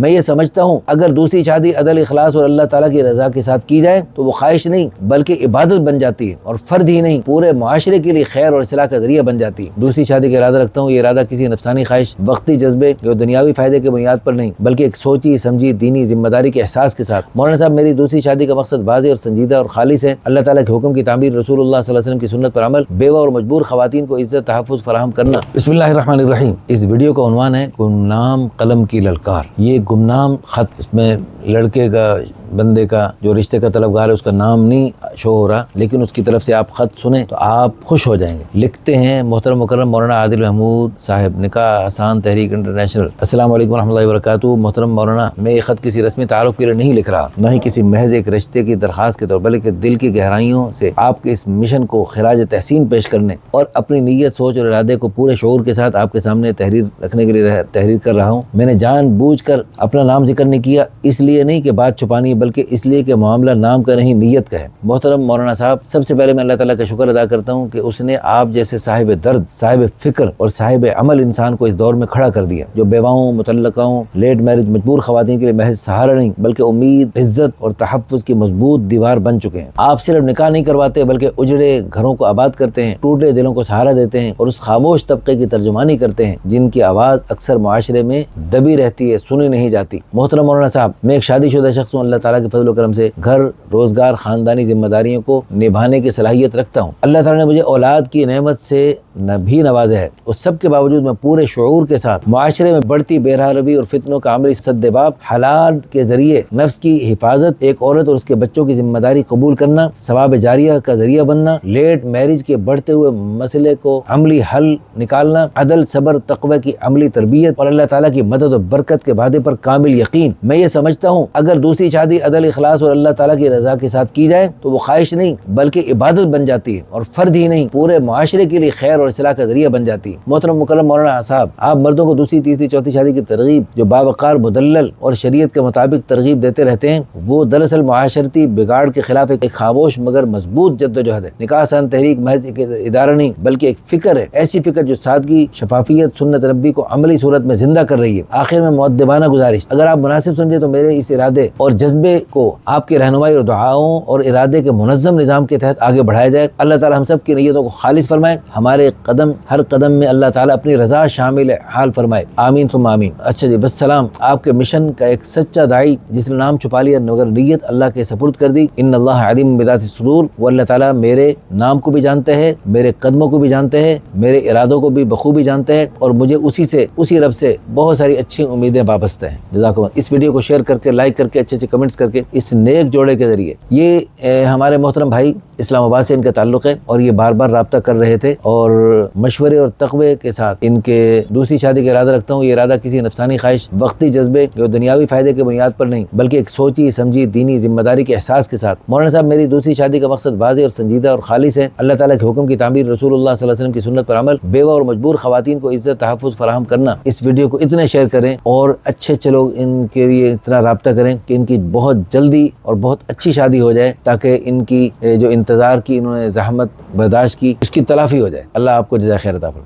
मैं ये समझता हूँ अगर दूसरी शादी अदल, इखलास और अल्लाह ताला की रजा के साथ की जाए तो वो ख्वाहिश नहीं बल्कि इबादत बन जाती है और फर्द ही नहीं पूरे माशरे के लिए खैर और इस्लाह का जरिया बन जाती है। दूसरी शादी का इरादा रखता हूँ, ये इरादा किसी नफसानी ख्वाहिश, वक्ती जज्बे या दुनियावी फायदे के बुनियाद पर नहीं बल्कि एक सोची समझी दीनी जिम्मेदारी के एहसास के साथ। मौलाना साहब, मेरी दूसरी शादी का मकसद वाज़ेह और संजीदा और खालिस है। अल्लाह ताला के हुक्म की तामीर, रसूलुल्लाह सल्लल्लाहु अलैहि वसल्लम की सुन्नत पर अमल, बेवा और मजबूर खवातीन को इज्जत तहफ़्फ़ुज़ फराहम करना। बिस्मिल्लाहिर्रहमानिर्रहीम। इस वीडियो का उन्वान है गुमनाम कलम की ललकार। ये गुमनाम खत, इसमें लड़के का, बंदे का जो रिश्ते का तलबगार है उसका नाम नहीं शो हो रहा, लेकिन उसकी तरफ से आप खत सुने तो आप खुश हो जाएंगे। लिखते हैं मोहतरम मुकर्रम मौलाना आदिल महमूद साहब, निकाह आसान तहरीक इंटरनेशनल। अस्सलाम वालेकुम रहमतुल्लाहि व बरकातुहू। मोहतरम मौलाना, मैं ये खत किसी रस्मी तारुफ के लिए नहीं लिख रहा, न ही किसी महज एक रिश्ते की दरखास्त के तौर, बल्कि दिल की गहराइयों से आपके इस मिशन को खिराज तहसीन पेश करने और अपनी नीयत, सोच और इरादे को पूरे शऊर के साथ आपके सामने तहरीर रखने के लिए तहरीर कर रहा हूँ। मैंने जानबूझकर अपना नाम जिक्र नहीं किया, इसलिए नहीं कि बात छुपानी, बल्कि इसलिए कि मामला नाम का नहीं नीयत का है। मोहतरम मौलाना साहब, सबसे पहले मैं अल्लाह ताला का शुक्र अदा करता हूँ कि उसने आप जैसे साहिब दर्द, साहिब फिक्र और साहिब अमल इंसान को इस दौर में खड़ा कर दिया, जो बेवाओं, मुतल्लकाओं, लेट मैरिज, मजबूर खवातीन के लिए महज सहारा नहीं बल्कि उम्मीद, इज्जत और तहफ़्फ़ुज़ की मजबूत दीवार बन चुके हैं। आप सिर्फ निकाह नहीं करवाते बल्कि उजड़े घरों को आबाद करते हैं, टूटे दिलों को सहारा देते हैं और उस खामोश तबके की तर्जुमानी करते हैं जिनकी आवाज़ अक्सर मुआशरे में दबी रहती है, सुनी नहीं जाती। मोहतरम मौलाना साहब, मैं एक शादीशुदा शख्स हूँ। अल्लाह ताला के फजल करम से घर, रोजगार, खानदानी जिम्मेदारियों को निभाने की सलाहियत रखता हूँ। अल्लाह ताला ने मुझे औलाद की नेमत से भी नवाजा है। उस सब के बावजूद मैं पूरे शऊर के साथ मुआशरे में बढ़ती बेरहमी और फितनों का अमली सद्देबाब, हलाल के जरिए नफ्स की हिफाजत, एक औरत और उसके बच्चों की जिम्मेदारी कबूल करना, सवाब जारिया का जरिया बनना, लेट मैरिज के बढ़ते हुए मसले को अमली हल निकालना, अदल, सबर, तक़वा की अमली तरबियत और अल्लाह ताला की मदद और बरकत के वादे पर कामिल यकीन। मैं ये समझता हूँ अगर दूसरी शादी अदल, इखलास और अल्लाह ताला की रजा के साथ की जाए तो वो ख्वाहिश नहीं बल्कि इबादत बन जाती है और फर्द ही नहीं पूरे माशरे के लिए खैर और इस्लाह का जरिया बन जाती है। मोहतरम मुकर्रम मौलाना साहब, आप मर्दों को दूसरी, तीसरी, चौथी शादी की तरगीब, जो बावकार, मुदल्लल और शरीयत के मुताबिक तरगीब देते रहते हैं, वो दरअसल मुआशरती बिगाड़ के खिलाफ एक खामोश मगर मजबूत जद्दोजहद है। निकाह आसान तहरीक महज एक इदारा नहीं बल्कि एक फिक्र है, ऐसी फिक्र जो सादगी, शफाफियत, सुन्नत नबी को अमली सूरत में जिंदा कर रही है। आखिर में मुअद्दिबाना गुजारिश, अगर आप मुनासिब समझे तो मेरे इस इरादे और जज्बे को आपके रहनुमाई और दुआओं और इरादे के मुनज़्ज़म निज़ाम के तहत आगे बढ़ाया जाए। अल्लाह ताला हम सब की नीयतों को खालिस फरमाए, हमारे कदम, हर कदम में अल्लाह ताला अपनी रजा शामिल हाल फरमाए। आमीन सुम्मा आमीन। अच्छा जी, बस सलाम। आपके मिशन का एक सच्चा दाई जिसने नाम छुपा लिया मगर नीयत अल्लाह के सपुर्द कर दी। इन्नल्लाह अलीम बिज़ाति सुदूर। वो अल्लाह ताला मेरे नाम को भी जानते हैं, मेरे कदमों को भी जानते हैं, मेरे इरादों को भी बखूबी जानते हैं और मुझे उसी रब से बहुत सारी अच्छी उम्मीदें वाबस्ता हैं। जज़ाकुमुल्लाह। इस वीडियो को शेयर करके, लाइक करके, अच्छे अच्छे कमेंट्स करके, इस नेक जोड़े के जरिए, ये हमारे मोहतरम भाई इस्लामाबाद से इनका ताल्लुक़ है और ये बार बार राब्ता कर रहे थे और मशवरे और तक़वे के साथ इनके दूसरी शादी का इरादा रखता हूँ। ये इरादा किसी नफसानी ख्वाहिश, वक्ती जज्बे या दुनियावी फायदे के बुनियाद पर नहीं बल्कि एक सोची समझी दीनी जिम्मेदारी के एहसास के साथ। मौलाना साहब, मेरी दूसरी शादी का मकसद वाज़ेह और संजीदा और खालिस है। अल्लाह ताला के हुक्म की तामीर, रसूलुल्लाह सल्लल्लाहु अलैहि वसल्लम की सुन्नत पर अमल, बेवा और मजबूर खवातीन को इज्जत तहफ़्फ़ुज़ फराहम करना। इस वीडियो को इतने शेयर करें और अच्छे अच्छे लोग इनके लिए इतना राब्ता करें कि इनकी बहुत जल्दी और बहुत अच्छी शादी हो जाए, ताकि इनकी जो इंतज़ार की इन्होंने ज़हमत बर्दाश्त की उसकी तलाफ़ी हो जाए। अल्लाह आपको जज़ाए खैर अता फरमाए।